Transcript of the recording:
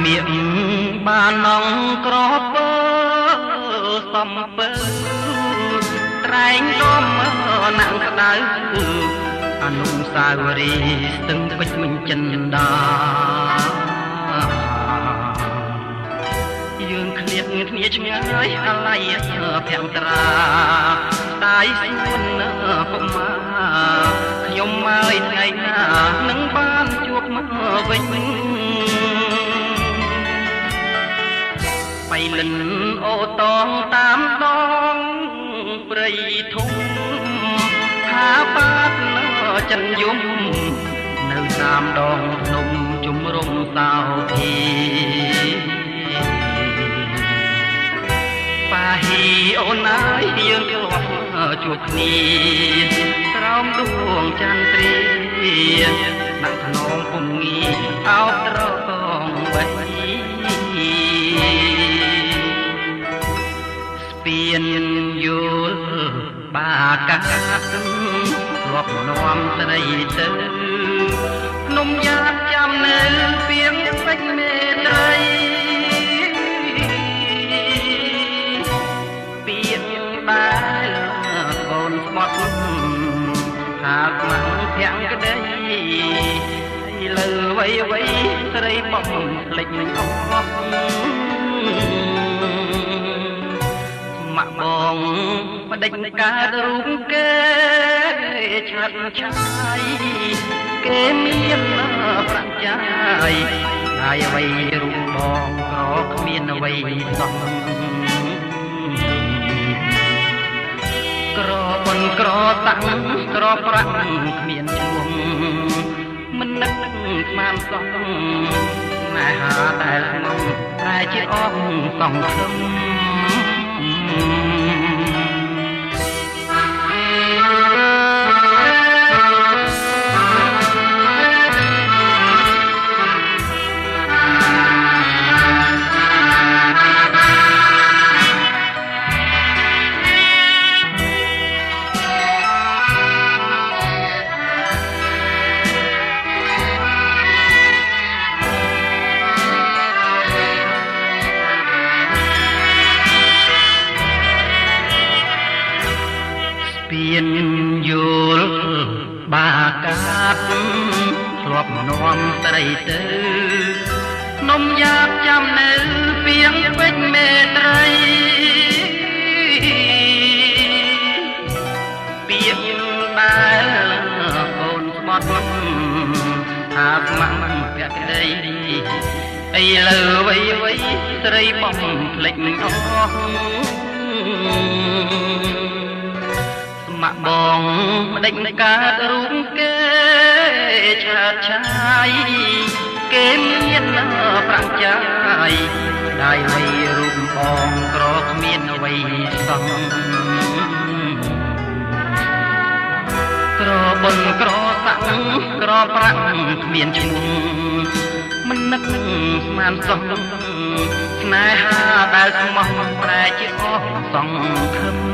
មៀកបាននងក្រពើសំពើត្រែងដំណាំងក្តៅអនុស្សាវរីយ៍ស្ទឹងពេជ្រមិញចិនដាយើងឃ្លាតគ្នាឆ្ងាយអាឡ័យភាំងត្រាតាយស្ងួនកុមារខ្ញុំមកថ្ងៃណានឹងបានជួបមកវិញបៃលិនអូតងតាមដងព្រៃធំហាបាតនៅចិនយំនៅតាមដងភ្នំជំរំសោធីប៉ាហ៊ីអូនអើយយើងធ្លាប់ជួបគ្នាក្រោមដួងចន្ទ្រាណាក់ថ្នមពុំងាអោបត្រង់បៃស្ពានយល់បាកាធ្លាប់នាំស្រីទៅភ្នំយ៉ាតចាំនៅពីងពេជ្រមេត្រីពីងដែលកូនស្មត់ថាខ្មាំងភាំងក្តីលើវៃវៃស្រីបំភ្លេចនឹងអស់ម៉ាក់បងបដិញកើតរូបគេឆាត់ឆាយគេមានប្រាក់ចាយហើយអ្វីរូបបងក្រគ្មានអ្វីសោះក្របនក្រតាំងក្រប្រាក់គ្មានឈ្មោះមិននឹកស្មានសោះណែហាដែលមកតែជាអស់សង្ឃឹមស្ពានយល់បាកាត់ធ្លាប់នាំស្រីទៅនំយ៉ាបចាំនៅពីងពេជ្រមេត្រីពីងដែលកូនស្បត់ថាខ្មាំងពាក់ក្តីអីលើវៃវៃស្រីបំភ្លេចអស់ម៉ាក់បងបដិញកើតរូបគេឆាតឆាយគេមានប្រាក់ចាយได้អ្វីរូបបងក្រគ្មានអ្វីសោះក្របុនក្រសាក់ក្រប្រាក់គ្មានឈ្មោះមិននឹកស្មានសោះស្នេហាដែលស្មោះតែជាអស់សង្ឃឹម